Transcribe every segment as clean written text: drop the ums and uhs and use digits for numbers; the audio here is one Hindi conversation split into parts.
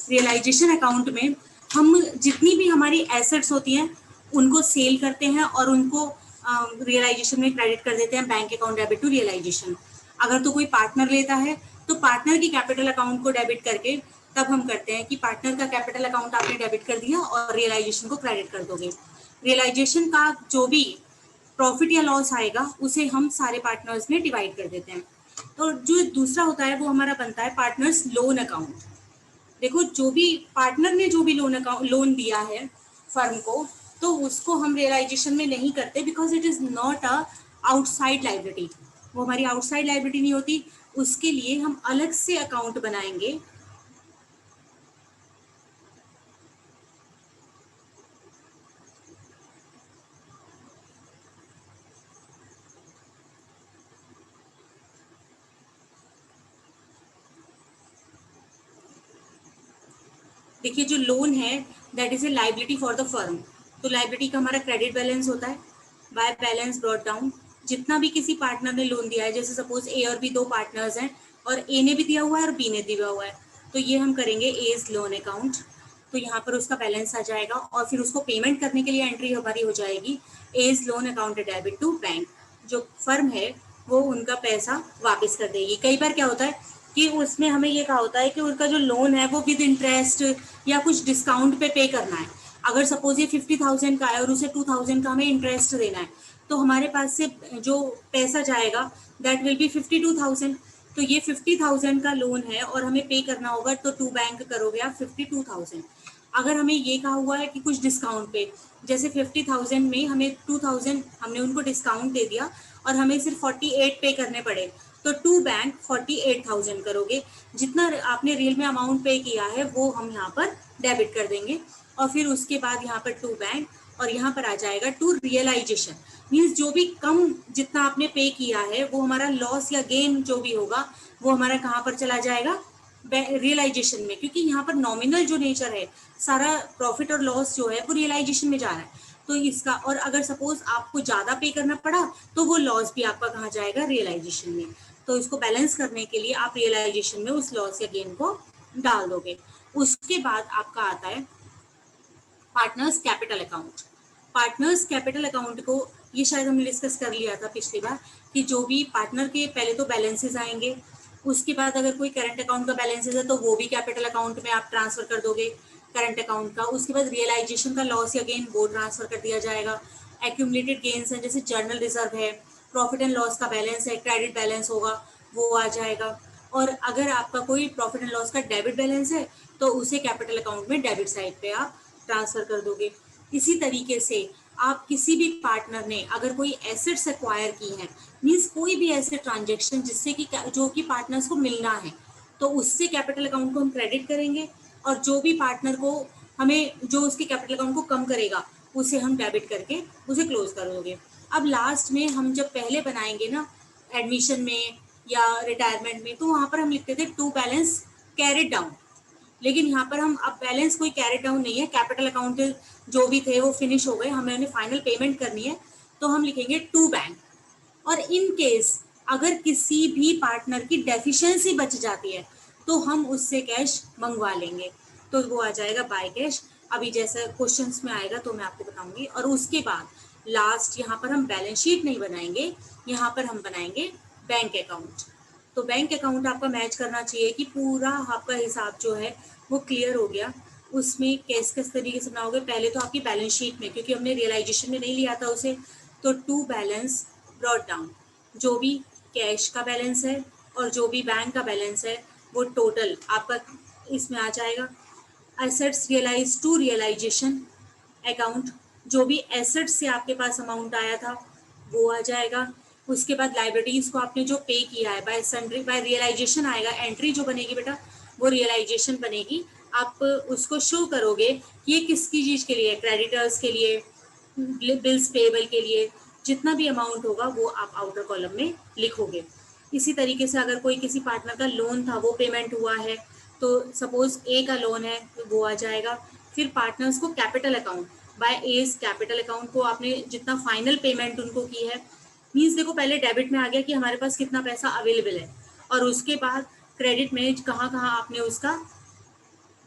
रियलाइजेशन अकाउंट में हम जितनी भी हमारी एसेट्स होती हैं उनको सेल करते हैं और उनको रियलाइजेशन में क्रेडिट कर देते हैं, bank account debit to realisation. अगर तो कोई पार्टनर लेता है तो पार्टनर की कैपिटल अकाउंट को डेबिट करके तब हम करते हैं कि पार्टनर का कैपिटल अकाउंट आपने डेबिट कर दिया और रियलाइजेशन को क्रेडिट कर दोगे। रियलाइजेशन का जो भी प्रॉफिट या लॉस आएगा उसे हम सारे पार्टनर्स में डिवाइड कर देते हैं। तो जो दूसरा होता है वो हमारा बनता है पार्टनर्स लोन अकाउंट। देखो जो भी पार्टनर ने जो भी लोन दिया है फर्म को, तो उसको हम रियलाइजेशन में नहीं करते because it is not a outside liability. वो हमारी आउटसाइड लाइबिलिटी नहीं होती, उसके लिए हम अलग से अकाउंट बनाएंगे। देखिए जो लोन है that is a liability for the firm. तो लाइबिलिटी का हमारा क्रेडिट बैलेंस होता है बाय बैलेंस ब्रॉट डाउन। जितना भी किसी पार्टनर ने लोन दिया है, जैसे सपोज ए और बी दो पार्टनर्स हैं और ए ने भी दिया हुआ है और बी ने दिया हुआ है, तो ये हम करेंगे एज लोन अकाउंट। तो यहाँ पर उसका बैलेंस आ जाएगा और फिर उसको पेमेंट करने के लिए एंट्री हमारी हो जाएगी as loan account debit to bank. जो फर्म है वो उनका पैसा वापस कर देगी। कई बार क्या होता है कि उसमें हमें ये कहा होता है कि उनका जो लोन है वो विद इंटरेस्ट या कुछ डिस्काउंट पे करना है। अगर सपोज ये 50,000 का है और उसे 2,000 का हमें इंटरेस्ट देना है, तो हमारे पास से जो पैसा जाएगा दैट विल बी 52,000। तो ये 50,000 का लोन है और हमें पे करना होगा, तो टू बैंक करोगे आप 52,000। अगर हमें ये कहा हुआ है कि कुछ डिस्काउंट पे, जैसे 50,000 में हमें 2,000 हमने उनको डिस्काउंट दे दिया और हमें सिर्फ 48 पे करने पड़े, तो टू बैंक 48,000 करोगे। जितना आपने रियल में अमाउंट पे किया है वो हम यहाँ पर डेबिट कर देंगे और फिर उसके बाद यहाँ पर टू बैंक और यहाँ पर आ जाएगा टू रियलाइजेशन। मीन्स जो भी कम जितना आपने पे किया है वो हमारा लॉस या गेन जो भी होगा वो हमारा कहाँ पर चला जाएगा, रियलाइजेशन में, क्योंकि यहाँ पर नॉमिनल जो नेचर है सारा प्रॉफिट और लॉस जो है वो रियलाइजेशन में जा रहा है। तो इसका, और अगर सपोज आपको ज्यादा पे करना पड़ा तो वो लॉस भी आपका कहाँ जाएगा, रियलाइजेशन में। तो इसको बैलेंस करने के लिए आप रियलाइजेशन में उस लॉस या गेन को डाल दोगे। उसके बाद आपका आता है partners capital account. Partners capital account को ये शायद हमने डिस्कस कर लिया था पिछली बार कि जो भी पार्टनर के पहले तो बैलेंसेस आएंगे, उसके बाद अगर कोई करंट अकाउंट का बैलेंसेस है तो वो भी कैपिटल अकाउंट में आप ट्रांसफर कर दोगे करंट अकाउंट का। उसके बाद रियलाइजेशन का लॉस या गेन वो ट्रांसफर कर दिया जाएगा। एक्यूमुलेटेड गेन्स है जैसे जर्नल रिजर्व है, प्रॉफिट एंड लॉस का बैलेंस है, क्रेडिट बैलेंस होगा वो आ जाएगा। और अगर आपका कोई प्रॉफिट एंड लॉस का डेबिट बैलेंस है तो उसे कैपिटल अकाउंट में डेबिट साइड पे आप ट्रांसफर कर दोगे। इसी तरीके से आप किसी भी पार्टनर ने अगर कोई एसेट्स एक्वायर की है, मींस कोई भी ऐसे ट्रांजेक्शन जिससे कि जो कि पार्टनर्स को मिलना है, तो उससे कैपिटल अकाउंट को हम क्रेडिट करेंगे और जो भी पार्टनर को हमें जो उसके कैपिटल अकाउंट को कम करेगा उसे हम डेबिट करके उसे क्लोज कर दोगे। अब लास्ट में हम जब पहले बनाएंगे ना एडमिशन में या रिटायरमेंट में, तो वहां पर हम लिखते थे टू बैलेंस कैरिड डाउन, लेकिन यहाँ पर हम अब बैलेंस कोई कैरी डाउन नहीं है, कैपिटल अकाउंट जो भी थे वो फिनिश हो गए, हमें फाइनल पेमेंट करनी है, तो हम लिखेंगे टू बैंक। और इन केस अगर किसी भी पार्टनर की डेफिशिएंसी बच जाती है तो हम उससे कैश मंगवा लेंगे, तो वो आ जाएगा बाय कैश। अभी जैसा क्वेश्चंस में आएगा तो मैं आपको बताऊंगी। और उसके बाद लास्ट यहाँ पर हम बैलेंस शीट नहीं बनाएंगे, यहाँ पर हम बनाएंगे बैंक अकाउंट। तो बैंक अकाउंट आपका मैच करना चाहिए कि पूरा आपका हिसाब जो है वो क्लियर हो गया। उसमें किस तरीके से बनाओगे, पहले तो आपकी बैलेंस शीट में, क्योंकि हमने रियलाइजेशन में नहीं लिया था उसे, तो टू बैलेंस ब्रॉट डाउन, जो भी कैश का बैलेंस है और जो भी बैंक का बैलेंस है वो टोटल आपका इसमें आ जाएगा। Assets realise to realisation account, जो भी एसेट्स से आपके पास अमाउंट आया था वो आ जाएगा। उसके बाद लाइबिलिटीज को आपने जो पे किया है बाय सन्ड्री बाय रियलाइजेशन आएगा, एंट्री जो बनेगी बेटा वो रियलाइजेशन बनेगी। आप उसको शो करोगे कि ये किसकी चीज के लिए, क्रेडिटर्स के लिए, बिल्स पेएबल के लिए, जितना भी अमाउंट होगा वो आप आउटर कॉलम में लिखोगे। इसी तरीके से अगर कोई किसी पार्टनर का लोन था वो पेमेंट हुआ है, तो सपोज ए का लोन है वो आ जाएगा। फिर पार्टनर्स को capital account by as capital account को आपने जितना फाइनल पेमेंट उनको की है, मीन्स देखो पहले डेबिट में आ गया कि हमारे पास कितना पैसा अवेलेबल है, और उसके बाद क्रेडिट में कहाँ कहाँ आपने उसका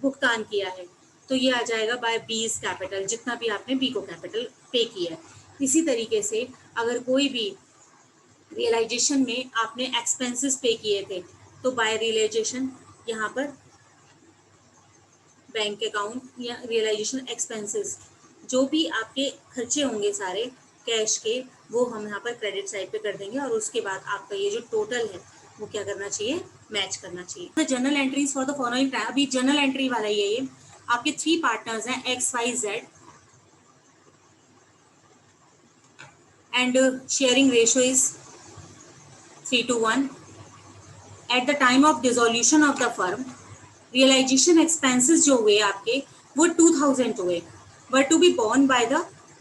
वो भुगतान किया है, तो ये आ जाएगा बाय बीज कैपिटल, जितना भी आपने बी को कैपिटल पे किया है। इसी तरीके से अगर कोई भी रियलाइजेशन में आपने एक्सपेंसेस पे किए थे, तो बाय रियलाइजेशन यहाँ पर बैंक अकाउंट या रियलाइजेशन एक्सपेंसेस, जो भी आपके खर्चे होंगे सारे कैश के, वो हम यहाँ पर क्रेडिट साइड पे कर देंगे, और उसके बाद आपका ये जो टोटल है वो क्या करना चाहिए, मैच करना चाहिए। Journal entries for the following, अभी जर्नल एंट्री वाला ये आपके 3 पार्टनर्स हैं X Y Z, and sharing ratio is 3:1। At the time of dissolution of the firm, realisation expenses जो हुए आपके वो 2000 हुए, were to be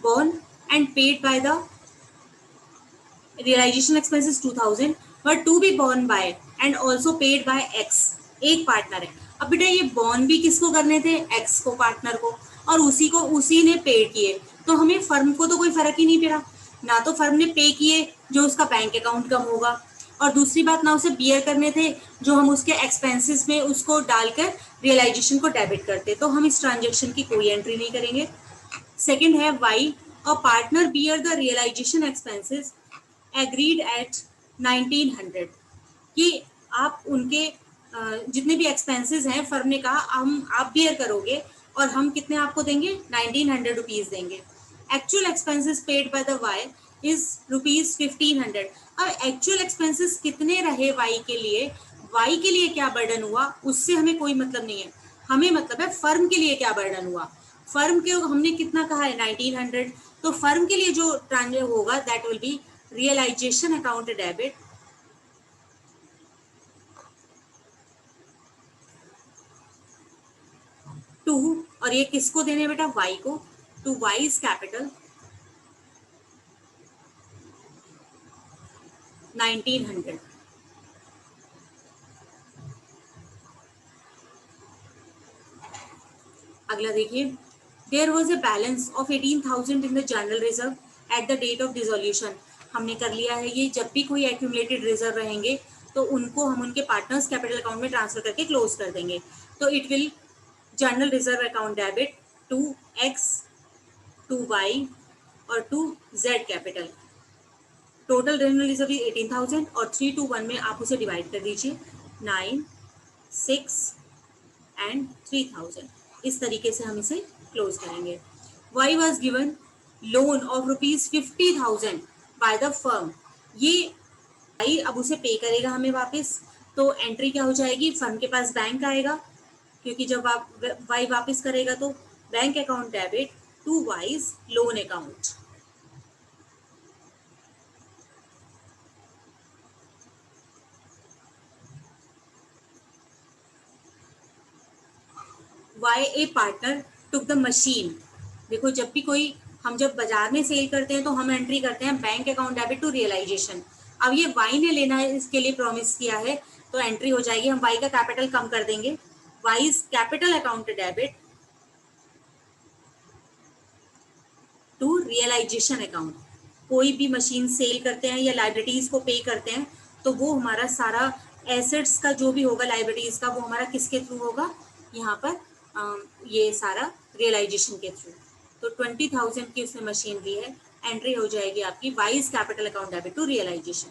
borne and paid by the realization expenses 2000 were to be borne by and also paid by X, एक पार्टनर है। अब बेटा ये बॉर्न भी किसको करने थे, एक्स को, पार्टनर को, और उसी ने पेड किए, तो हमें फर्म को तो कोई फर्क ही नहीं पड़ा, ना तो फर्म ने पे किए जो उसका बैंक अकाउंट कम होगा, और दूसरी बात ना उसे बियर करने थे जो हम उसके एक्सपेंसेस में उसको डालकर रियलाइजेशन को डेबिट करते, तो हम इस ट्रांजेक्शन की कोई एंट्री नहीं करेंगे। सेकेंड है Y, a partner bear the realisation expenses agreed at 1900, कि आप उनके जितने भी एक्सपेंसेस हैं फर्म ने कहा आप बियर करोगे और हम कितने आपको देंगे, 1900 रुपीज देंगे। Actual expenses paid by the Y is rupees 1500। अब एक्चुअल एक्सपेंसेस कितने रहे वाई के लिए क्या बर्डन हुआ उससे हमें कोई मतलब नहीं है, हमें मतलब है फर्म के लिए क्या बर्डन हुआ। फर्म के हमने कितना कहा है, 1900, तो फर्म के लिए जो ट्रांजेक्शन होगा that will be realisation account debit to, और ये किसको देने बेटा, वाई को, टू वाइज कैपिटल 1900। अगला देखिए, there was a balance of 18,000 in the general reserve at the date of dissolution. हमने कर लिया है ये, जब भी कोई एक्यूमुलेटेड रिजर्व रहेंगे तो उनको हम उनके पार्टनर्स कैपिटल अकाउंट में ट्रांसफर करके क्लोज कर देंगे, तो it will general reserve account debit to X, to Y और to Z capital. Total general reserve 18,000 और 3:1 में आप उसे डिवाइड कर दीजिए, 9, 6 एंड 3000। इस तरीके से हम इसे क्लोज करेंगे। Why was given loan of ₹50,000 by the firm, ये वाई अब उसे पे करेगा हमें वापस, तो एंट्री क्या हो जाएगी, फर्म के पास बैंक आएगा, क्योंकि जब आप वाई वापस करेगा तो bank account debit to Y's loan account. Y a partner took the machine. देखो जब भी कोई हम जब बाजार में सेल करते हैं तो हम एंट्री करते हैं bank account debit to realisation. अब ये वाई ने लेना है, इसके लिए प्रॉमिस किया है, तो एंट्री हो जाएगी, हम वाई का कैपिटल कम कर देंगे, Y's capital account debit to realisation account. कोई भी मशीन सेल करते हैं या लाइबिलिटीज को पे करते हैं तो वो हमारा सारा एसेट्स का जो भी होगा लाइबिलिटीज का वो हमारा किसके थ्रू होगा, यहाँ पर ये सारा रियलाइजेशन के थ्रू। तो 20,000 की उसने मशीन ली है, एंट्री हो जाएगी आपकी Y's capital account debit to realisation.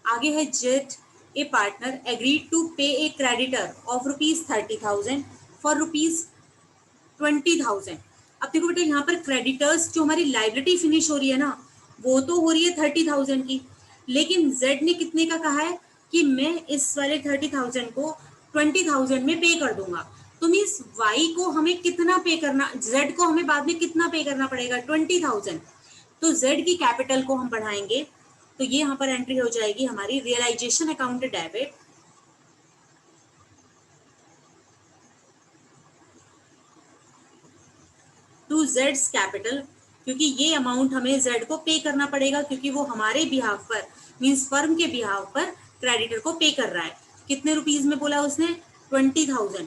आगे है Z a partner agreed to pay a creditor of ₹30,000 for ₹20,000। अब देखो बेटा यहाँ पर क्रेडिटर्स जो हमारी लाइबिलिटी फिनिश हो रही है ना, वो तो हो रही है 30,000 की, लेकिन जेड ने कितने का कहा है कि मैं इस वाले 30,000 को 20,000 में पे कर दूंगा। तो मीन्स वाई को हमें कितना पे करना, जेड को हमें बाद में कितना पे करना पड़ेगा, 20,000। तो जेड की कैपिटल को हम बढ़ाएंगे, तो ये यहाँ पर एंट्री हो जाएगी हमारी रियलाइजेशन अकाउंट डेबिट टू जेड्स कैपिटल, क्योंकि ये अमाउंट हमें जेड को पे करना पड़ेगा, क्योंकि वो हमारे बिहाफ पर मीन्स फर्म के बिहाफ पर क्रेडिटर को पे कर रहा है। कितने रुपीज में बोला उसने, 20,000।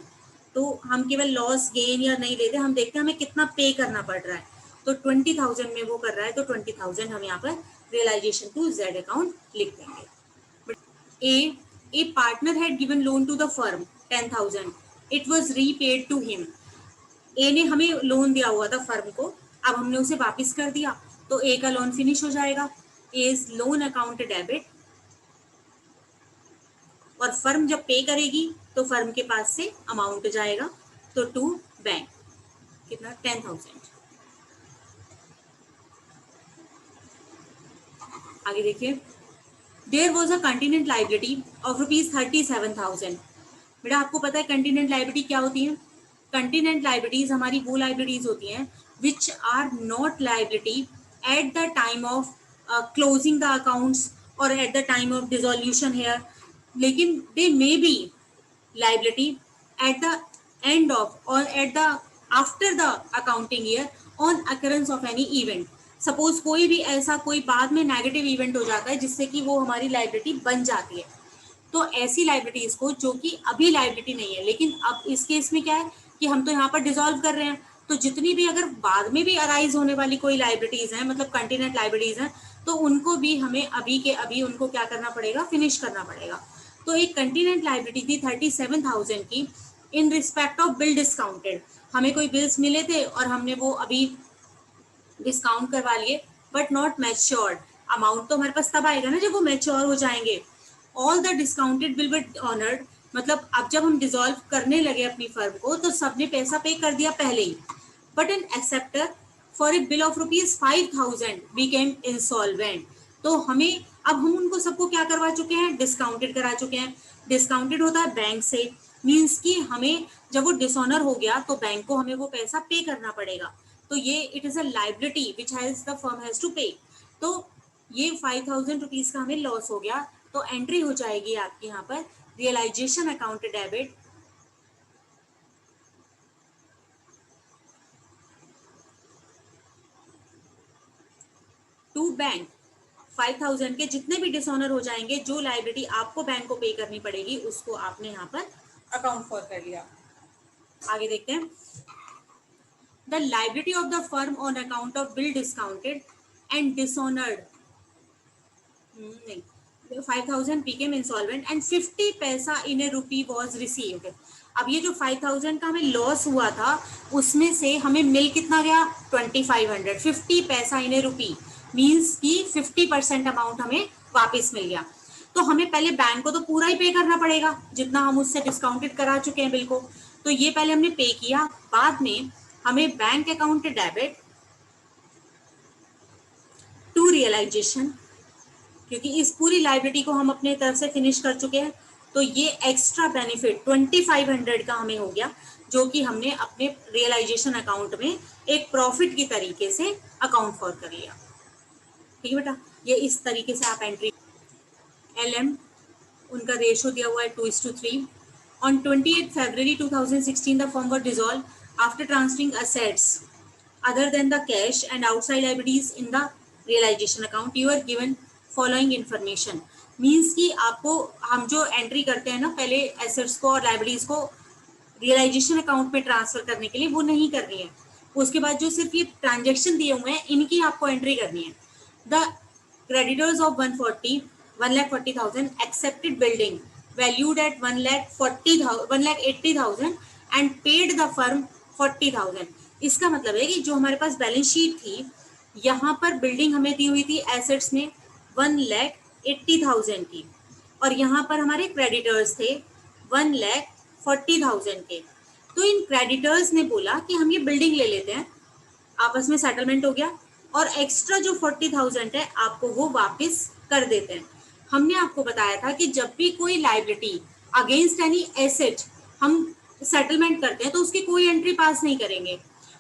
तो हम केवल लॉस गेन या नहीं लेते, हम देखते हैं हमें कितना पे करना पड़ रहा है, तो 20,000 में वो कर रहा है, तो 20,000 हम यहाँ पर रियलाइजेशन टू जेड अकाउंट लिख देंगे। A partner had given loan to the firm 10,000 it was repaid to him. A ने हमें लोन दिया हुआ था फर्म को, अब हमने उसे वापस कर दिया, तो ए का लोन फिनिश हो जाएगा। एज लोन अकाउंट डेबिट, और फर्म जब पे करेगी तो फर्म के पास से अमाउंट जाएगा, तो टू बैंक कितना 10,000। आगे देखिए, there was a contingent liability of ₹37,000। बेटा आपको पता है कंटिनेंट लाइबिलिटी क्या होती है? कंटिनेंट लाइबिलिटीज हमारी वो लाइबिलिटीज होती हैं which are not liability at the time of closing the accounts और at the time of dissolution here, लेकिन they may be liability at the end of or at the after the accounting year on occurrence of any event। Suppose कोई भी ऐसा कोई बाद में नेगेटिव इवेंट हो जाता है जिससे कि वो हमारी लाइबिलिटी बन जाती है, तो ऐसी लाइबिलिटीज को जो कि अभी लाइबिलिटी नहीं है, लेकिन अब इस केस में क्या है कि हम तो यहाँ पर डिसॉल्व कर रहे हैं, तो जितनी भी अगर बाद में भी अराइज होने वाली कोई लाइबिलिटीज हैं, मतलब कंटिनेंट लाइबिलिटीज हैं, तो उनको भी हमें अभी के अभी उनको क्या करना पड़ेगा, फिनिश करना पड़ेगा। तो एक कंटिनेंट लाइबिलिटी थी 37,000 की in respect of bill discounted. हमें कोई बिल्स मिले थे और हमने वो अभी डिस्काउंट करवा लिए, बट नॉट मैच्योर्ड। अमाउंट तो हमारे पास तब आएगा ना जब वो मैच्योर हो जाएंगे। All the discounted will be honoured, मतलब अब जब हम डिसॉल्व करने लगे अपनी फर्म को तो सबने पैसा पे कर दिया पहले ही, but an acceptor for a bill of ₹5,000 became insolvent. तो हमें अब हम उनको सबको क्या करवा चुके हैं, डिस्काउंटेड करा चुके हैं। डिस्काउंटेड होता है बैंक से, मीन्स कि हमें जब वो डिसऑनर हो गया तो बैंक को हमें वो पैसा पे करना पड़ेगा। तो ये it is a liability which has the firm has to pay. तो ये 5,000 रुपीज का हमें लॉस हो गया, तो एंट्री हो जाएगी आपकी यहाँ पर realisation account debit to bank. 5,000 के जितने भी डिसऑनर हो जाएंगे, जो लाइबिलिटी आपको बैंक को पे करनी पड़ेगी उसको आपने यहाँ पर अकाउंट फॉर कर लिया। आगे देखते हैं, the liability of the firm on account of bill discounted and dishonoured, नहीं 5,000 became insolvent and 50 पैसा in a rupee was received। अब ये जो 5,000 का हमें लॉस हुआ था उसमें से हमें मिल कितना गया 2,500, 50 पैसा in a rupee मीन्स कि 50% अमाउंट हमें वापस मिल गया। तो हमें पहले बैंक को तो पूरा ही पे करना पड़ेगा जितना हम उससे डिस्काउंटेड करा चुके हैं बिल को, तो ये पहले हमने पे किया। बाद में हमें bank account debit to realisation, क्योंकि इस पूरी लाइबिलिटी को हम अपने तरफ से फिनिश कर चुके हैं, तो ये एक्स्ट्रा बेनिफिट 2,500 का हमें हो गया, जो कि हमने अपने रियलाइजेशन अकाउंट में एक प्रॉफिट की तरीके से अकाउंट फॉर कर लिया। ठीक है बेटा, ये इस तरीके से आप एंट्री। LM उनका रेशो दिया हुआ है 2:3। On 28 February 2016 the firm were dissolve after transferring assets other than the cash and outside liabilities in the realisation account. You are given following information, means कि आपको हम जो एंट्री करते हैं ना पहले एसेट्स को और लाइबिलिटीज को रियलाइजेशन अकाउंट में ट्रांसफर करने के लिए, वो नहीं करनी है। उसके बाद जो सिर्फ ये ट्रांजेक्शन दिए हुए हैं इनकी आपको एंट्री करनी है। The creditors of 1,40,000 accepted building valued at 1,80,000 and paid the firm 40,000। इसका मतलब है कि जो हमारे पास बैलेंस शीट थी, यहाँ पर बिल्डिंग हमें दी हुई थी एसेट्स में 1,80,000 की, और यहाँ पर हमारे क्रेडिटर्स थे 1,40,000 के। तो इन क्रेडिटर्स ने बोला कि हम ये बिल्डिंग ले लेते हैं, आपस में सेटलमेंट हो गया, और एक्स्ट्रा जो 40,000 है आपको वो वापस कर देते हैं। हमने आपको बताया था कि जब भी कोई लाइबिलिटी अगेंस्ट एनी एसेट हम सेटलमेंट करते हैं तो उसकी कोई एंट्री पास नहीं करेंगे।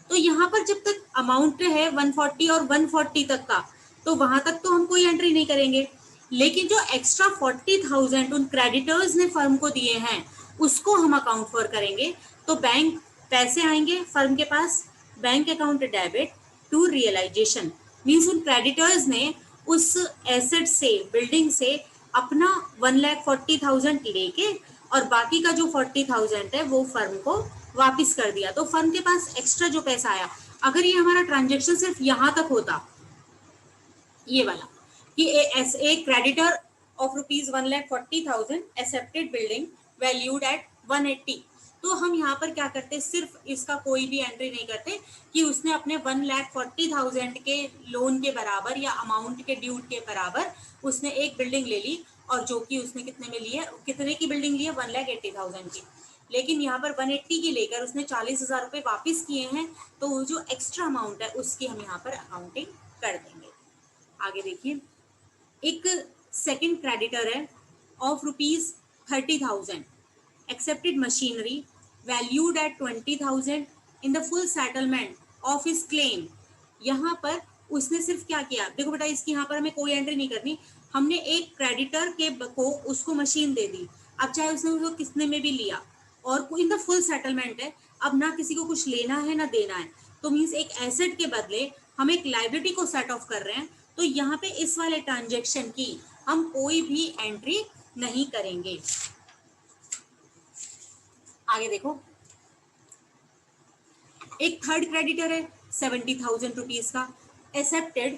तो यहाँ पर जब तक अमाउंट है 140 और 140 तक का, तो वहां तक तो हम कोई एंट्री नहीं करेंगे, लेकिन जो एक्स्ट्रा 40,000 उन क्रेडिटर्स ने फर्म को दिए हैं उसको हम अकाउंट फॉर करेंगे। तो बैंक पैसे आएंगे फर्म के पास, bank account debit to realisation, means उन क्रेडिटर्स ने उस एसेट से बिल्डिंग से अपना 1,40,000 लेके और बाकी का जो 40,000 है वो फर्म को वापस कर दिया। तो फर्म के पास एक्स्ट्रा जो पैसा आया, अगर ये हमारा ट्रांजेक्शन सिर्फ यहाँ तक होता, ये वाला कि ए creditor of ₹1,40,000 accepted building valued at 180, तो हम यहाँ पर क्या करते हैं, सिर्फ इसका कोई भी एंट्री नहीं करते कि उसने अपने 1,40,000 के लोन के बराबर या अमाउंट के ड्यूट के बराबर उसने एक बिल्डिंग ले ली, और जो कि उसने कितने में ली है, कितने की बिल्डिंग ली है, 1,80,000 की। लेकिन यहाँ पर 180 की लेकर उसने 40,000 रुपये वापिस किए हैं, तो वो जो एक्स्ट्रा अमाउंट है उसकी हम यहाँ पर अकाउंटिंग कर देंगे। आगे देखिए, एक सेकंड क्रेडिटर है of ₹30,000 accepted machinery valued at 20,000 in the full settlement of his claim। यहाँ पर उसने सिर्फ क्या किया, देखो बेटा इसकी यहाँ पर हमें कोई एंट्री नहीं करनी, हमने एक क्रेडिटर के को उसको मशीन दे दी, अब चाहे उसने उसको कितने में भी लिया और इन द फुल सेटलमेंट है, अब ना किसी को कुछ लेना है ना देना है, तो मीन्स एक एसेट के बदले हम एक लाइबिलिटी को सेट ऑफ कर रहे हैं, तो यहाँ पे इस वाले ट्रांजेक्शन की हम कोई भी एंट्री नहीं करेंगे। आगे देखो, एक थर्ड क्रेडिटर है 70,000 रुपीज का, एक्सेप्टेड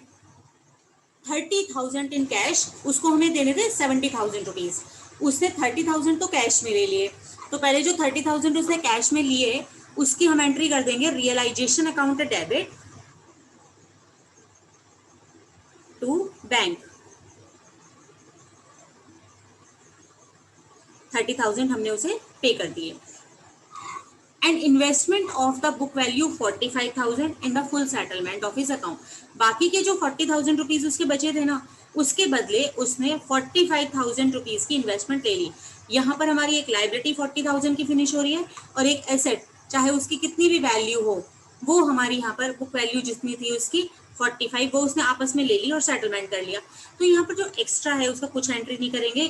30,000 इन कैश, उसको हमें देने थे 70,000 रुपीज, उसने 30,000 तो कैश में ले लिए, तो पहले जो 30,000 उसने कैश में लिए उसकी हम एंट्री कर देंगे realisation account debit to bank. 30,000 हमने उसे पे कर दिए। And investment of the book value 45,000 in the full settlement of his account, बाकी के जो 40,000 रुपीज उसके बचे थे ना, उसके बदले उसने 45,000 रुपीज की इन्वेस्टमेंट ले ली। यहाँ पर हमारी एक लाइबिलिटी 40,000 की फिनिश हो रही है, और एक एसेट चाहे उसकी कितनी भी वैल्यू हो, वो हमारी यहाँ पर बुक वैल्यू जितनी थी उसकी 45, वो उसने आपस में ले ली और सेटलमेंट कर लिया। तो यहाँ पर जो एक्स्ट्रा है उसका कुछ एंट्री नहीं करेंगे।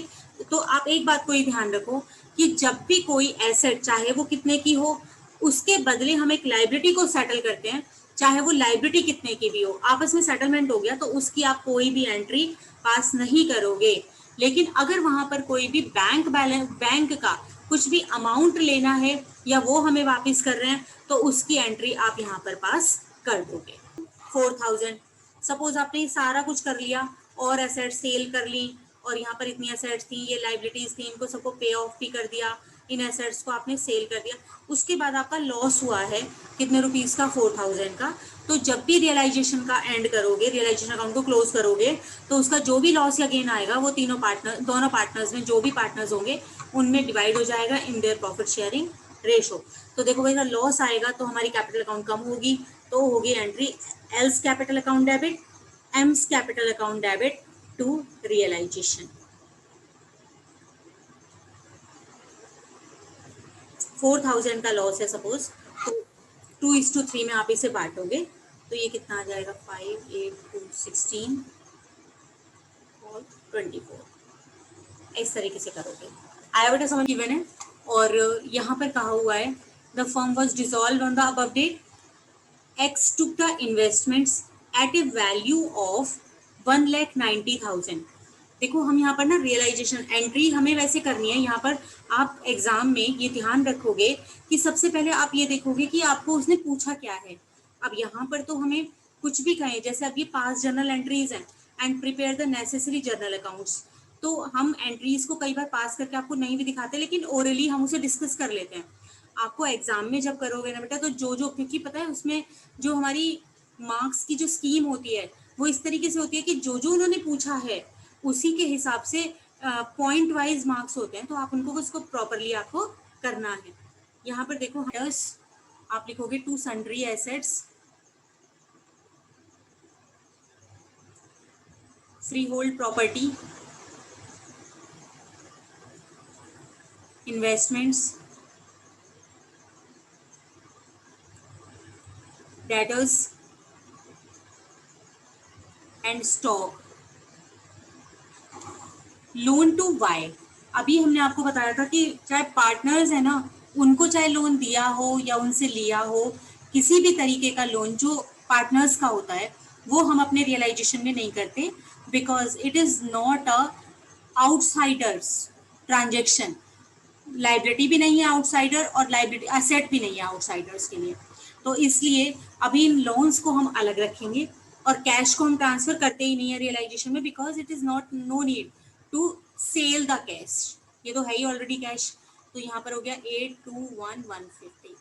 तो आप एक बात को ही ध्यान रखो कि जब भी कोई एसेट चाहे वो कितने की हो, उसके बदले हम एक लाइबिलिटी को सेटल करते हैं, चाहे वो लाइबिलिटी कितने की भी हो, आपस में सेटलमेंट हो गया तो उसकी आप कोई भी एंट्री पास नहीं करोगे। लेकिन अगर वहां पर कोई भी बैंक बैलेंस, बैंक का कुछ भी अमाउंट लेना है या वो हमें वापस कर रहे हैं, तो उसकी एंट्री आप यहाँ पर पास कर दोगे। 4,000, सपोज आपने सारा कुछ कर लिया और एसेट सेल कर ली, और यहाँ पर इतनी एसेट्स थी, ये लाइबिलिटीज थी, इनको सबको पे ऑफ भी कर दिया, इन एसेट्स को आपने सेल कर दिया, उसके बाद आपका लॉस हुआ है कितने रुपीस का, 4,000 का। तो जब भी रियलाइजेशन का एंड करोगे, रियलाइजेशन अकाउंट को क्लोज करोगे, तो उसका जो भी लॉस या गेन आएगा वो दोनों पार्टनर्स में जो भी पार्टनर्स होंगे उनमें डिवाइड हो जाएगा in their profit sharing ratio. तो देखो भाई, अगर लॉस आएगा तो हमारी कैपिटल अकाउंट कम होगी, तो होगी entry L's capital account debit, M's capital account debit to realisation. 4,000 का लॉस है सपोज, तो 2:3 में आप इसे बांटोगे, तो ये कितना आ जाएगा, 5, 8, 2, 16 और 24, इस तरीके से करोगे। आया बेटा समझ गिवन है। और यहाँ पर कहा हुआ है the firm was dissolve on the above date, X took the investments at a value of 1,90,000। देखो हम यहाँ पर ना रियलाइजेशन एंट्री हमें वैसे करनी है, यहाँ पर आप एग्जाम में ये ध्यान रखोगे कि सबसे पहले आप ये देखोगे कि आपको उसने पूछा क्या है। अब यहाँ पर तो हमें कुछ भी कहें, जैसे अब ये पास जर्नल एंट्रीज हैं and prepare the necessary journal accounts, तो हम एंट्रीज को कई बार पास करके आपको नहीं भी दिखाते, लेकिन ओरली हम उसे डिस्कस कर लेते हैं। आपको एग्जाम में जब करोगे ना बेटा, तो जो क्योंकि पता है उसमें जो हमारी मार्क्स की जो स्कीम होती है वो इस तरीके से होती है कि जो उन्होंने पूछा है उसी के हिसाब से पॉइंट वाइज मार्क्स होते हैं, तो आप उनको उसको प्रॉपरली आपको करना है। यहाँ पर देखो आप लिखोगे to sundry assets, freehold property, investments, debtors and stock, loan to Y. अभी हमने आपको बताया था कि चाहे पार्टनर्स है ना, उनको चाहे लोन दिया हो या उनसे लिया हो, किसी भी तरीके का लोन जो पार्टनर्स का होता है वो हम अपने रियलाइजेशन में नहीं करते, because it is not a outsiders transaction. Liability भी नहीं है आउटसाइडर और लाइबिलिटी एसेट भी नहीं है आउटसाइडर्स के लिए, तो इसलिए अभी इन लोन्स को हम अलग रखेंगे और कैश को हम ट्रांसफर करते ही नहीं है रियलाइजेशन में, because it is not no need to sell the cash, ये तो है ही ऑलरेडी कैश। तो यहाँ पर हो गया 821,150,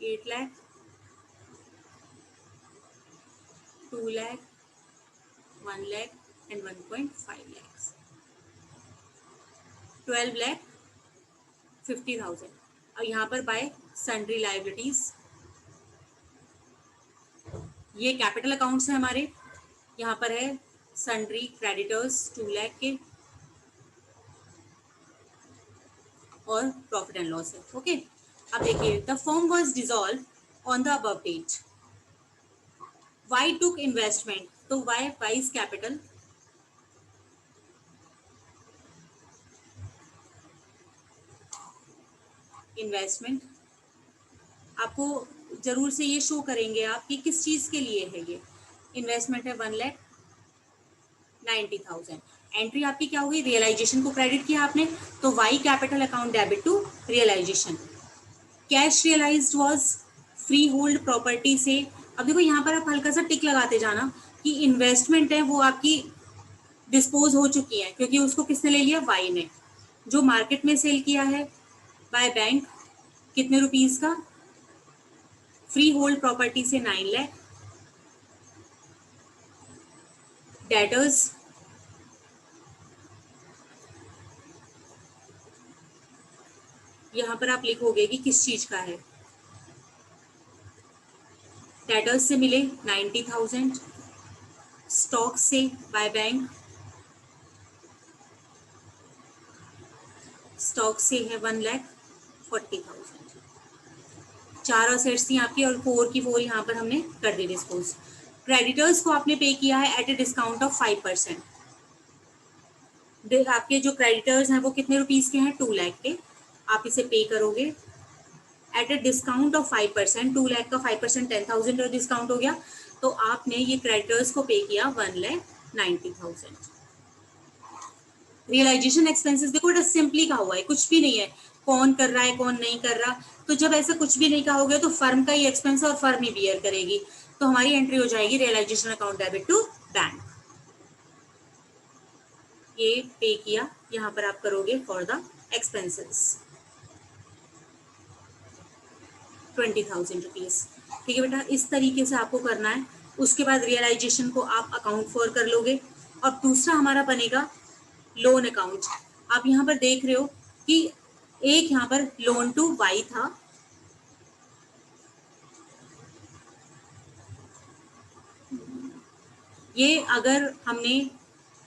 8 लाख, 2 लाख, 1 लाख एंड 1.5 lakhs, 12 लाख 50,000। अब यहाँ पर बाय सन्ड्री लाइबिलिटीज, ये कैपिटल अकाउंट्स है हमारे, यहाँ पर है सन्ड्री क्रेडिटर्स 2 लाख के और प्रॉफिट एंड लॉस है। ओके, अब देखिए, the firm was dissolve on the above date, Y took investment, तो वाई वाइज कैपिटल, इन्वेस्टमेंट आपको जरूर से ये शो करेंगे आप कि किस चीज के लिए है। ये इन्वेस्टमेंट है 1,90,000। एंट्री आपकी क्या होगी, रियलाइजेशन को क्रेडिट किया आपने, तो Y capital account debit to realisation. Cash realised was freehold property से। अब देखो यहाँ पर आप हल्का सा टिक लगाते जाना कि इन्वेस्टमेंट है वो आपकी डिस्पोज हो चुकी है, क्योंकि उसको किसने ले लिया, वाई ने। जो मार्केट में सेल किया है बाय बैंक, कितने रुपीस का, फ्री होल्ड प्रॉपर्टी से 9 लाख। डेटर्स, यहां पर आप लिखोगे कि किस चीज का है, डेटर्स से मिले 90,000, स्टॉक से बाय बैंक, स्टॉक से है 1,40,000। 4 असेट्स थी आपकी और 4 की 4 यहाँ पर हमने कर दी डिस्पोज। क्रेडिटर्स को आपने पे किया है एट ए डिस्काउंट ऑफ 5%। आपके जो क्रेडिटर्स हैं वो कितने रुपीस के हैं, 2 लाख के, आप इसे पे करोगे at a discount of 5%। 2 lakh का 5% 10,000 डिस्काउंट हो गया, तो आपने ये क्रेडिटर्स को पे किया 1,90,000। रियलाइजेशन एक्सपेंसेस देखो बेटा सिंपली कहा हुआ है, कुछ भी नहीं है, कौन कर रहा है कौन नहीं कर रहा। तो जब ऐसा कुछ भी नहीं कहा होगा तो फर्म का ही एक्सपेंस और फर्म ही बियर करेगी, तो हमारी एंट्री हो जाएगी realisation account debit to bank. ये पे किया, यहाँ पर आप करोगे फॉर द एक्सपेंसेस 20,000 रुपीज। ठीक है बेटा, इस तरीके से आपको करना है। उसके बाद रियलाइजेशन को आप अकाउंट फॉर कर लोगे। और दूसरा हमारा बनेगा लोन अकाउंट। आप यहाँ पर देख रहे हो कि एक यहाँ पर लोन टू वाई था, ये अगर हमने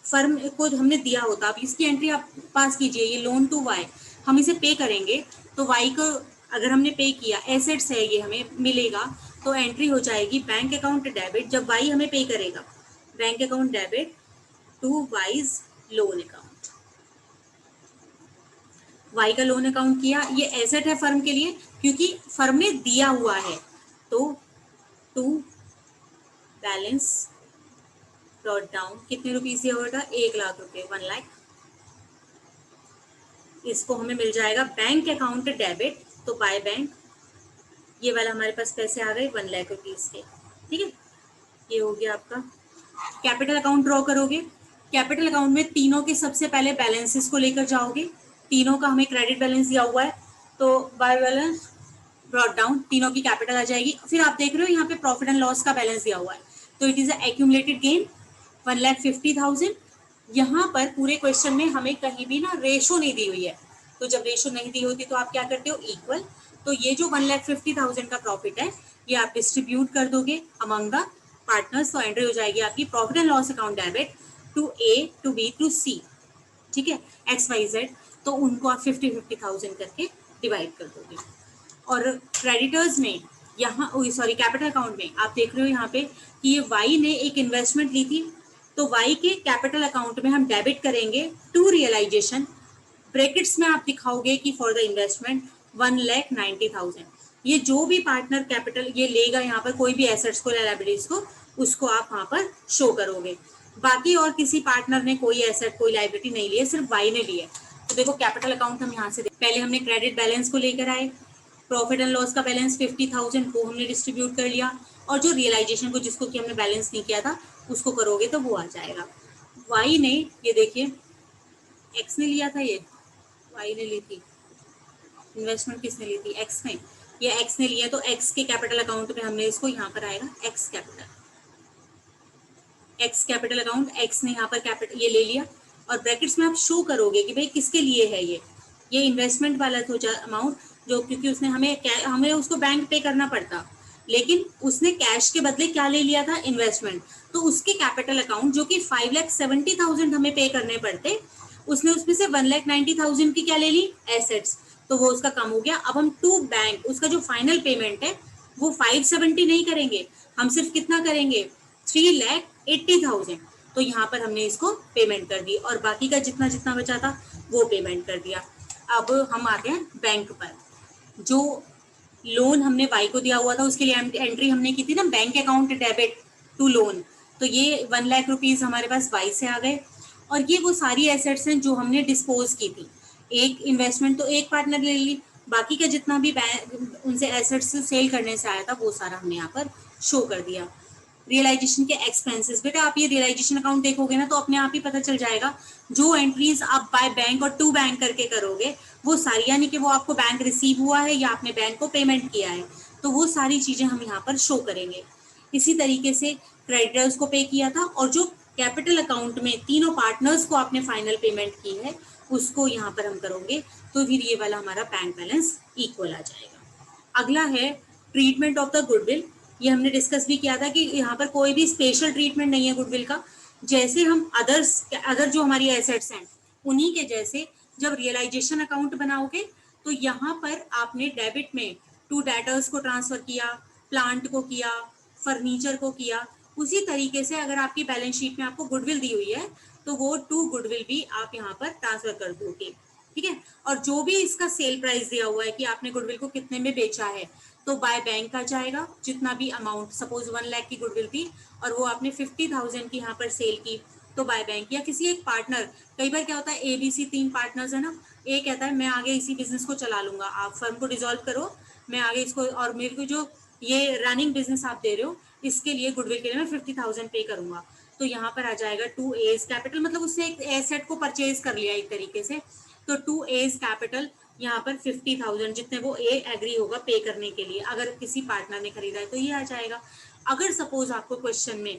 फर्म को हमने दिया होता, अब इसकी एंट्री आप पास कीजिए, ये लोन टू वाई, हम इसे पे करेंगे तो वाई को अगर हमने पे किया, एसेट्स है ये हमें मिलेगा, तो एंट्री हो जाएगी बैंक अकाउंट डेबिट, जब वाई हमें पे करेगा, bank account debit to Y's loan account. Y का लोन अकाउंट किया, ये एसेट है फर्म के लिए क्योंकि फर्म ने दिया हुआ है, तो टू बैलेंस ब्रॉट डाउन, कितने रुपीस दिया होगा, 1 लाख रुपए, 1 लाख। इसको हमें मिल जाएगा बैंक अकाउंट डेबिट, तो बाय बैंक ये वाला हमारे पास पैसे आ गए 1 लाख रुपीस के। ठीक है, ये हो गया आपका। कैपिटल अकाउंट ड्रॉ करोगे, कैपिटल अकाउंट में तीनों के सबसे पहले बैलेंसेस को लेकर जाओगे, तीनों का हमें क्रेडिट बैलेंस दिया हुआ है, तो बाय बैलेंस ब्रॉट डाउन तीनों की कैपिटल आ जाएगी। फिर आप देख रहे हो यहाँ पे प्रॉफिट एंड लॉस का बैलेंस दिया हुआ है, तो इट इज एक्यूमुलेटेड गेन 1,50,000। यहाँ पर पूरे क्वेश्चन में हमें कहीं भी ना रेशो नहीं दी हुई है, तो जब रेशो नहीं दी होती तो आप क्या करते हो, इक्वल। तो ये जो 1,50,000 का प्रॉफिट है ये आप डिस्ट्रीब्यूट कर दोगे अमंग द पार्टनर्स, तो एंट्री हो जाएगी आपकी profit and loss account debit to A to B to C. ठीक है, XYZ, तो उनको आप 50,000 करके डिवाइड कर दोगे। और क्रेडिटर्स में यहाँ सॉरी कैपिटल अकाउंट में आप देख रहे हो यहाँ पे कि ये वाई ने एक इन्वेस्टमेंट ली थी, तो वाई के कैपिटल अकाउंट में हम डेबिट करेंगे टू रियलाइजेशन, ब्रैकेट्स में आप दिखाओगे कि फॉर द इन्वेस्टमेंट 1,90,000। ये जो भी पार्टनर कैपिटल ये लेगा यहाँ पर, कोई भी एसेट्स को, लायबिलिटीज को, उसको आप वहाँ पर शो करोगे। बाकी और किसी पार्टनर ने कोई एसेट कोई लायबिलिटी नहीं ली है, सिर्फ वाई ने ली है। तो देखो कैपिटल अकाउंट हम यहाँ से पहले हमने क्रेडिट बैलेंस को लेकर आए, प्रॉफिट एंड लॉस का बैलेंस 50,000 को हमने डिस्ट्रीब्यूट कर लिया, और जो रियलाइजेशन को जिसको कि हमने बैलेंस नहीं किया था उसको करोगे तो वो आ जाएगा। वाई ने ये देखिए एक्स ने लिया था ये, वाई ने ली थी, इन्वेस्टमेंट किसने ली थी, एक्स ने, ये एक्स ने लिया, तो एक्स के कैपिटल अकाउंट में हमने इसको यहाँ पर आएगा x capital, x capital account, x ने यहाँ पर कैपिटल ये ले लिया, और ब्रैकेट्स में आप शो करोगे कि भाई किसके लिए है ये इन्वेस्टमेंट वाला तो अमाउंट, जो क्योंकि उसने हमें उसको बैंक पे करना पड़ता, लेकिन उसने कैश के बदले क्या ले लिया था, इन्वेस्टमेंट, तो उसके कैपिटल अकाउंट जो कि 5,70,000 हमें पे करने पड़ते, उसने उसमें से 1,90,000 की क्या ले ली, एसेट्स, तो वो उसका कम हो गया। अब हम टू बैंक उसका जो फाइनल पेमेंट है वो 570 नहीं करेंगे, हम सिर्फ कितना करेंगे, 3,80,000, तो यहाँ पर हमने इसको पेमेंट कर दी और बाकी का जितना जितना बचा था वो पेमेंट कर दिया। अब हम आते हैं बैंक पर, जो लोन हमने वाई को दिया हुआ था उसके लिए एंट्री हमने की थी ना, bank account debit to loan, तो ये 1 लाख रुपीज हमारे पास वाई से आ गए, और ये वो सारी एसेट्स हैं जो हमने डिस्पोज की थी। एक इन्वेस्टमेंट तो एक पार्टनर ले ली, बाकी का जितना भी उनसे एसेट्स सेल करने से आया था वो सारा हमने यहाँ पर शो कर दिया। रियलाइजेशन के एक्सपेंसेस, बेटा आप ये रियलाइजेशन अकाउंट देखोगे ना तो अपने आप ही पता चल जाएगा, जो एंट्रीज आप बाय बैंक और टू बैंक करके करोगे वो सारी, यानी कि वो आपको बैंक रिसीव हुआ है या आपने बैंक को पेमेंट किया है, तो वो सारी चीजें हम यहाँ पर शो करेंगे। इसी तरीके से क्रेडिटर्स को पे किया था, और जो कैपिटल अकाउंट में तीनों पार्टनर्स को आपने फाइनल पेमेंट की है उसको यहाँ पर हम करोगे, तो फिर ये वाला हमारा बैंक बैलेंस इक्वल आ जाएगा। अगला है ट्रीटमेंट ऑफ द गुडविल, ये हमने डिस्कस भी किया था कि यहाँ पर कोई भी स्पेशल ट्रीटमेंट नहीं है गुडविल का, जैसे हम अदर जो हमारी एसेट्स हैं उन्हीं के जैसे जब रियलाइजेशन अकाउंट बनाओगे तो यहाँ पर आपने डेबिट में टू डेटर्स को ट्रांसफर किया, प्लांट को किया, फर्नीचर को किया, उसी तरीके से अगर आपकी बैलेंस शीट में आपको गुडविल दी हुई है तो वो टू गुडविल भी आप यहाँ पर ट्रांसफर कर दोगे, ठीक है। और जो भी इसका सेल प्राइस दिया हुआ है कि आपने गुडविल को कितने में बेचा है, तो बाय बैंक आ जाएगा, जितना भी अमाउंट, सपोज 1 लाख की गुडविल थी और वो आपने 50,000 की यहाँ पर सेल की, तो बाय बैंक या किसी एक पार्टनर, कई बार क्या होता है ABC 3 पार्टनर्स है ना, एक कहता है मैं आगे इसी बिजनेस को चला लूंगा, आप फर्म को डिसॉल्व करो, मैं आगे इसको, और मेरे को जो ये रनिंग बिजनेस आप दे रहे हो इसके लिए गुडविल के लिए मैं 50,000 पे करूंगा, तो यहाँ पर आ जाएगा 2A's कैपिटल, मतलब उसने एक एसेट को परचेज कर लिया एक तरीके से, तो 2A's कैपिटल यहाँ पर 50,000 जितने वो ए एग्री होगा पे करने के लिए, अगर किसी पार्टनर ने खरीदा है तो ये आ जाएगा। अगर सपोज आपको क्वेश्चन में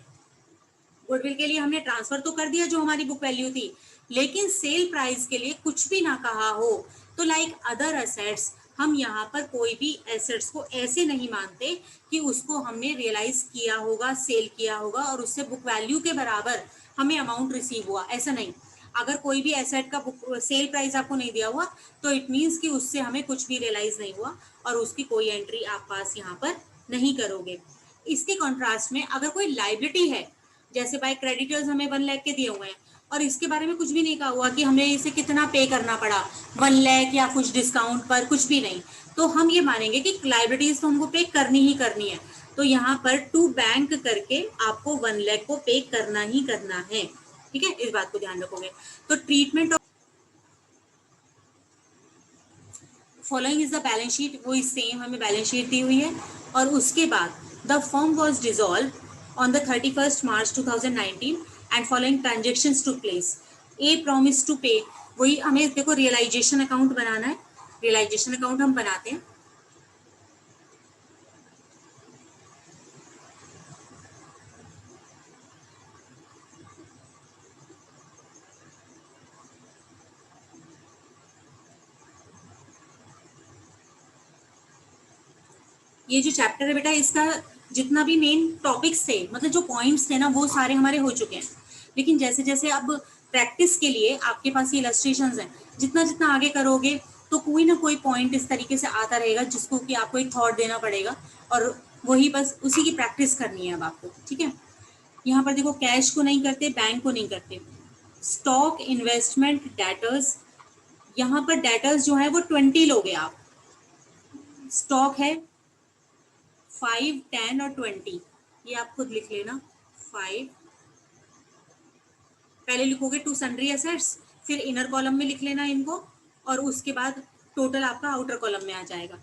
गुडविल के लिए हमने ट्रांसफर तो कर दिया जो हमारी बुक वैल्यू थी, लेकिन सेल प्राइस के लिए कुछ भी ना कहा हो, तो लाइक अदर एसेट्स, हम यहाँ पर कोई भी एसेट्स को ऐसे नहीं मानते कि उसको हमने रियलाइज किया होगा, सेल किया होगा और उससे बुक वैल्यू के बराबर हमें अमाउंट रिसीव हुआ, ऐसा नहीं। अगर कोई भी एसेट का बुक सेल प्राइस आपको नहीं दिया हुआ तो इट मीन्स कि उससे हमें कुछ भी रियलाइज नहीं हुआ और उसकी कोई एंट्री आप पास यहाँ पर नहीं करोगे। इसके कॉन्ट्रास्ट में अगर कोई लाइबिलिटी है, जैसे बाय क्रेडिटर्स हमें 1 लाख के दिए हुए हैं और इसके बारे में कुछ भी नहीं कहा हुआ कि हमें इसे कितना पे करना पड़ा, 1 लाख या कुछ डिस्काउंट पर, कुछ भी नहीं, तो हम ये मानेंगे कि लाइबिलिटीज तो हमको पे करनी ही करनी है, तो यहाँ पर टू बैंक करके आपको 1 लाख को पे करना ही करना है, ठीक है, इस बात को ध्यान रखोगे। तो treatment of following is the balance sheet, वो सेम हमें बैलेंस शीट दी हुई है, और उसके बाद the firm was dissolve on the 31st March 2019 and following transactions took place. A promise to pay, वही हमें देखो रियलाइजेशन अकाउंट बनाना है, रियलाइजेशन अकाउंट हम बनाते हैं, ये जो चैप्टर है बेटा इसका जितना भी मेन टॉपिक्स थे, मतलब जो पॉइंट्स थे ना वो सारे हमारे हो चुके हैं, लेकिन जैसे जैसे अब प्रैक्टिस के लिए आपके पास ये इलस्ट्रेशंस हैं, जितना जितना आगे करोगे तो कोई ना कोई पॉइंट इस तरीके से आता रहेगा जिसको कि आपको एक थॉट देना पड़ेगा और वही बस उसी की प्रैक्टिस करनी है अब आपको, ठीक है। यहाँ पर देखो कैश को नहीं करते, बैंक को नहीं करते, स्टॉक, इन्वेस्टमेंट, डेटर्स, यहाँ पर डेटर्स जो है वो 20 लोगे आप, स्टॉक है 5, 10 और 20, ये आप खुद लिख लेना। 5 पहले लिखोगे टू सन्ड्री एसेट्स, फिर इनर कॉलम में लिख लेना इनको, और उसके बाद टोटल आपका आउटर कॉलम में आ जाएगा।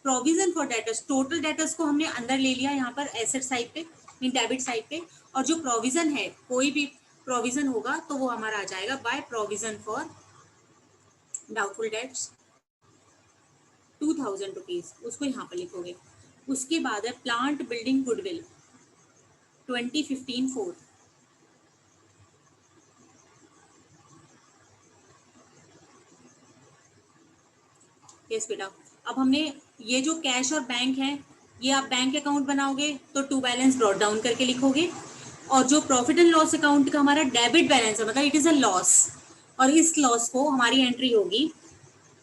Provision for debtors, total debtors को हमने अंदर ले लिया यहाँ पर एसेट साइड पे, इन डेबिट साइड पे, और जो प्रोविजन है कोई भी प्रोविजन होगा तो वो हमारा आ जाएगा by provision for doubtful debts 2000 rupees, उसको यहाँ पर लिखोगे। उसके बाद है प्लांट बिल्डिंग गुडविल 2015 4। यस बेटा, अब हमने ये जो कैश और बैंक है, ये आप बैंक अकाउंट बनाओगे तो टू बैलेंस ब्रॉट डाउन करके लिखोगे, और जो प्रॉफिट एंड लॉस अकाउंट का हमारा डेबिट बैलेंस है, मतलब इट इज अ लॉस, और इस लॉस को हमारी एंट्री होगी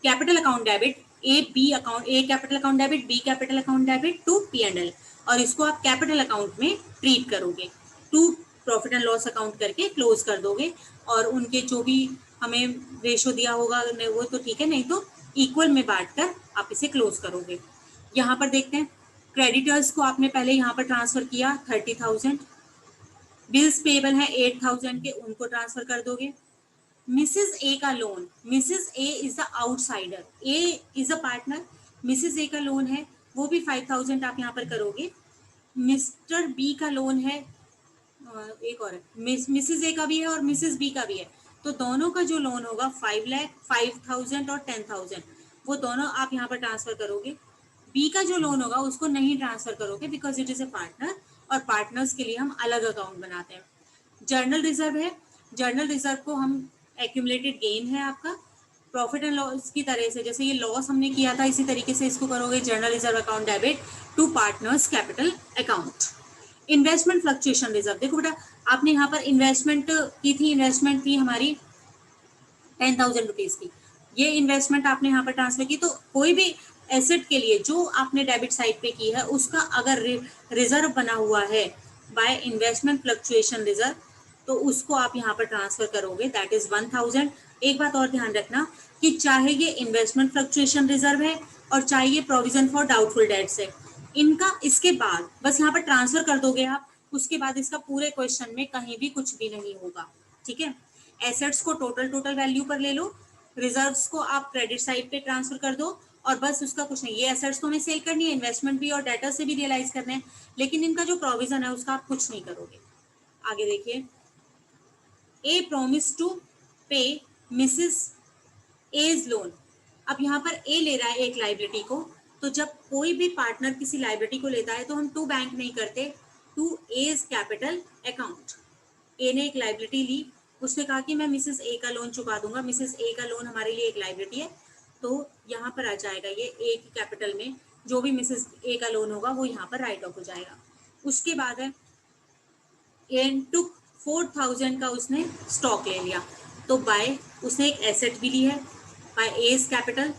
capital account debit, A B account, A capital account debit, B capital account debit to P&L, और इसको आप कैपिटल अकाउंट में ट्रीट करोगे, to profit and loss account करके क्लोज कर दोगे, और उनके जो भी हमें रेशो दिया होगा वो तो ठीक है, नहीं तो इक्वल में बांटकर आप इसे क्लोज करोगे। यहाँ पर देखते हैं, क्रेडिटर्स को आपने पहले यहाँ पर ट्रांसफर किया 30,000, बिल्स पेबल है 8,000 के, उनको ट्रांसफर कर दोगे। मिसेस ए का loan, Mrs A is the outsider, A is a partner, Mrs A का लोन है वो भी 5,000 आप यहाँ पर करोगे। मिस्टर बी का लोन है, एक और है, मिसेस ए का भी है और मिसेस बी का भी है, तो दोनों का जो लोन होगा 5 लाख, 5,000 और 10,000, वो दोनों आप यहाँ पर ट्रांसफर करोगे। बी का जो लोन होगा उसको नहीं ट्रांसफर करोगे because it is a partner, और पार्टनर्स के लिए हम अलग अकाउंट बनाते हैं। जर्नल रिजर्व है, जर्नल रिजर्व को हम एक्यूमुलेटेड गेन है आपका, प्रॉफिट एंड लॉस की तरह से, जैसे ये लॉस हमने किया था इसी तरीके से इसको करोगे general reserve account debit to partners capital account. Investment fluctuation reserve, देखो बेटा आपने यहाँ पर इन्वेस्टमेंट की थी, इन्वेस्टमेंट थी हमारी 10,000 रुपीज की, ये इन्वेस्टमेंट आपने यहाँ पर ट्रांसफर की, तो कोई भी एसेट के लिए जो आपने डेबिट साइड पे की है उसका अगर रिजर्व बना हुआ है बाय इन्वेस्टमेंट फ्लक्चुएशन रिजर्व, तो उसको आप यहाँ पर ट्रांसफर करोगे, दैट इज 1,000। एक बात और ध्यान रखना कि चाहे ये इन्वेस्टमेंट फ्लक्चुएशन रिजर्व है और चाहे ये प्रोविजन फॉर डाउटफुल डेट्स है, इनका इसके बाद बस यहाँ पर ट्रांसफर कर दोगे आप, उसके बाद इसका पूरे क्वेश्चन में कहीं भी कुछ भी नहीं होगा, ठीक है। एसेट्स को टोटल वैल्यू पर ले लो, रिजर्व्स को आप क्रेडिट साइड पे ट्रांसफर कर दो, और बस उसका कुछ नहीं, ये एसेट्स तो हमें सेल करनी है, इन्वेस्टमेंट भी और डेटर से भी रियलाइज करना है, लेकिन इनका जो प्रोविजन है उसका आप कुछ नहीं करोगे। आगे देखिए, ए प्रॉमिस टू पे मिसेस एज लोन, अब यहाँ पर ए ले रहा है एक लाइबिलिटी को, तो जब कोई भी पार्टनर किसी लाइबिलिटी को लेता है तो हम टू बैंक नहीं करते, टू एज कैपिटल अकाउंट। ए ने एक लाइबिलिटी ली, उसने कहा कि मैं मिसेस ए का लोन चुका दूंगा, मिसेस ए का लोन हमारे लिए एक लाइबिलिटी है, तो यहाँ पर आ जाएगा ये ए की कैपिटल में, जो भी मिसेस ए का लोन होगा वो यहाँ पर राइट ऑफ हो जाएगा। उसके बाद है एन टुक 4,000 का उसने स्टॉक ले लिया, तो बाय उसने एक एसेट भी ली है, बाय एज कैपिटल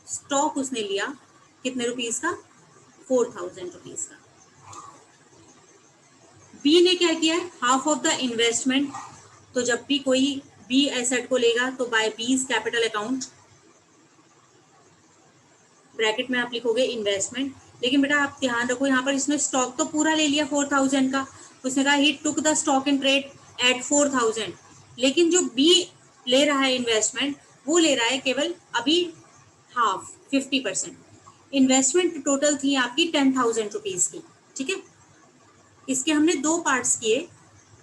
स्टॉक उसने लिया कितने रुपीस का, 4,000 रुपीस का। बी ने क्या किया है, हाफ ऑफ द इन्वेस्टमेंट, तो जब भी कोई बी एसेट को लेगा तो बाय बीज कैपिटल अकाउंट, ब्रैकेट में आप लिखोगे इन्वेस्टमेंट, लेकिन बेटा आप ध्यान रखो यहाँ पर इसने स्टॉक तो पूरा ले लिया 4,000 का, उसने कहा he took the stock in trade at 4,000, लेकिन जो बी ले रहा है इन्वेस्टमेंट वो ले रहा है केवल अभी हाफ 50%। इन्वेस्टमेंट टोटल थी आपकी 10,000 रुपीज की, ठीक है। इसके हमने दो पार्ट्स किए,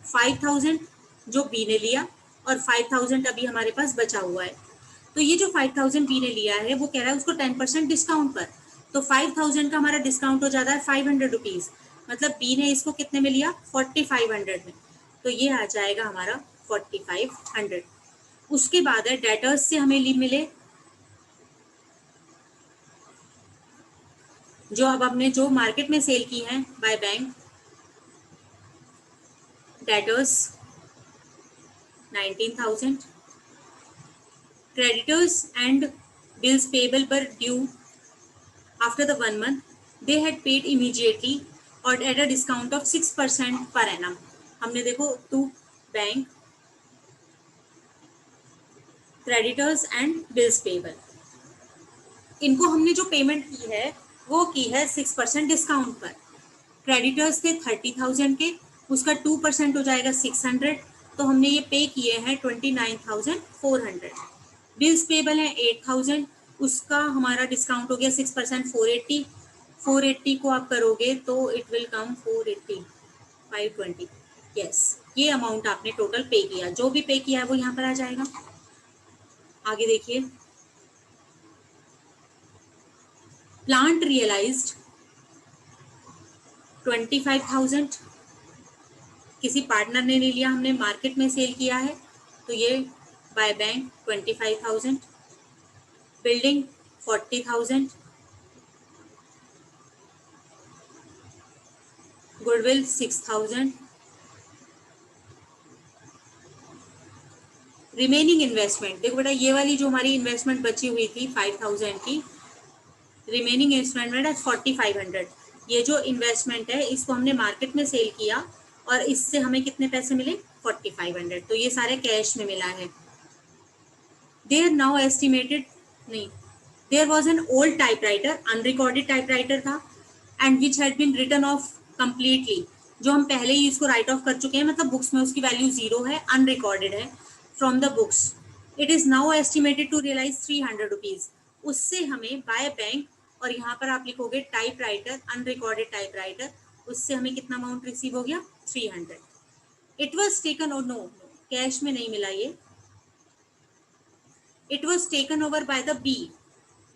5,000 जो बी ने लिया और 5,000 अभी हमारे पास बचा हुआ है, तो ये जो 5,000 बी ने लिया है वो कह रहा है उसको 10% डिस्काउंट पर, तो 5,000 का हमारा डिस्काउंट हो जाता है 500 रुपीज, मतलब बी ने इसको कितने में लिया 4,500 में, तो ये आ जाएगा हमारा 4,500। उसके बाद है डेटर्स से हमें मिले, जो अब हमने जो मार्केट में सेल की हैं by bank, debtors 19,000, creditors and bills payable were due after the 1 month, they had paid immediately or at a discount of 6% per annum। हमने देखो to bank, creditors and bills payable, इनको हमने जो पेमेंट की है वो की है 6% डिस्काउंट पर। क्रेडिटर्स थे 30,000 के, उसका 2% हो जाएगा 600, तो हमने ये पे किए हैं 29,400। बिल्स पेबल है 8,000, उसका हमारा डिस्काउंट हो गया 6% 480, 480 को आप करोगे तो इट विल कम 480 520, यस, ये अमाउंट आपने टोटल पे किया, जो भी पे किया है वो यहाँ पर आ जाएगा। आगे देखिए, प्लांट रियलाइज्ड 25,000, किसी पार्टनर ने ले लिया, हमने मार्केट में सेल किया है, तो ये by bank 25,000, building 40,000, goodwill 6,000, remaining investment, देखो बेटा ये वाली जो हमारी इन्वेस्टमेंट बची हुई थी 5,000 की, रिमेनिंग इन्वेस्टमेंट है 4,500, ये जो इन्वेस्टमेंट है इसको हमने मार्केट में सेल किया और इससे हमें कितने पैसे मिले 4,500, तो ये सारे कैश में मिला है। देयर नाउ एस्टिमेटेड, नहीं, there was an old typewriter, unrecorded typewriter था, and which had been written off completely, जो हम पहले ही इसको राइट ऑफ कर चुके हैं, मतलब बुक्स में उसकी वैल्यू 0 है, अनरिकॉर्डेड है from the books. It is now estimated to realise 300 rupees, उससे हमें बाय बैंक, और यहाँ पर आप लिखोगे टाइपराइटर, अनरिकॉर्डेड टाइपराइटर, उससे हमें कितना अमाउंट रिसीव हो गया 300। इट वॉज टेकन, और नो, कैश में नहीं मिला ये, it was taken over by the B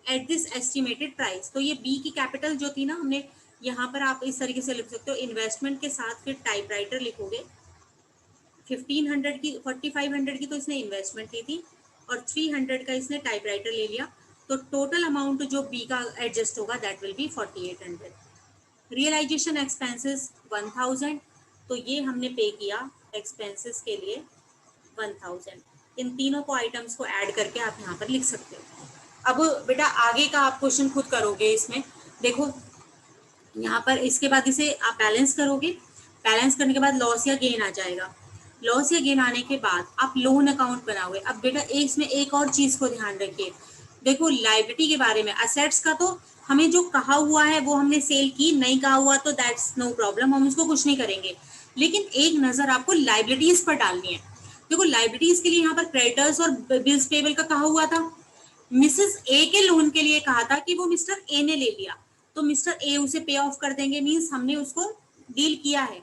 at this estimated price, तो ये बी की कैपिटल जो थी ना, हमने यहाँ पर आप इस तरीके से लिख सकते हो, इन्वेस्टमेंट के साथ फिर टाइपराइटर लिखोगे, 1500 की, 4500 की तो इसने इन्वेस्टमेंट ली थी और 300 का इसने टाइपराइटर ले लिया, तो टोटल अमाउंट जो बी का एडजस्ट होगा that will be 4800। Realisation expenses 1000, तो ये हमने पे किया एक्सपेंसेस के लिए 1000। इन तीनों को आइटम्स को ऐड करके आप यहाँ पर लिख सकते हो। अब बेटा आगे का आप क्वेश्चन खुद करोगे, इसमें देखो यहाँ पर इसके बाद इसे आप बैलेंस करोगे, बैलेंस करने के बाद लॉस या गेन आ जाएगा, लॉस या गेन आने के बाद आप लोन अकाउंट बनाओगे। अब बेटा इसमें एक और चीज को ध्यान रखिए, देखो लाइबिलिटी के बारे में, असेट्स का तो हमें जो कहा हुआ है वो हमने सेल की, नहीं कहा हुआ तो दैट्स नो प्रॉब्लम, हम उसको कुछ नहीं करेंगे, लेकिन एक नजर आपको लाइबिलिटीज पर डालनी है। देखो लाइबिलिटीज के लिए यहाँ पर क्रेडिटर्स और बिल्स पेबल का कहा हुआ था, मिसेस ए के लोन के लिए कहा था कि वो मिस्टर ए ने ले लिया, तो मिस्टर ए उसे पे ऑफ कर देंगे, मींस हमने उसको डील किया है।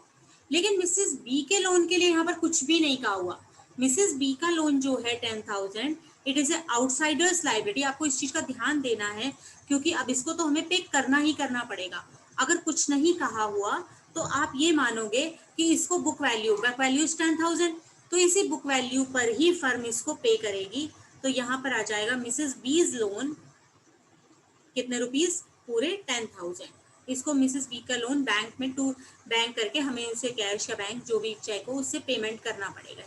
लेकिन मिसेस बी के लोन के लिए यहाँ पर कुछ भी नहीं कहा हुआ, मिसेस बी का लोन जो है 10,000, it is a outsiders liability, आपको इस चीज का ध्यान देना है, क्योंकि अब इसको तो हमें पे करना ही करना पड़ेगा। अगर कुछ नहीं कहा हुआ तो आप ये मानोगे कि इसको बुक वैल्यू 10,000, तो इसी बुक वैल्यू पर ही फर्म इसको पे करेगी, तो यहाँ पर आ जाएगा मिसेस बीज लोन कितने रुपीस, पूरे 10,000। इसको मिसेस बी का लोन बैंक में टू बैंक करके हमें उसे कैश या बैंक जो भी चेक हो उससे पेमेंट करना पड़ेगा।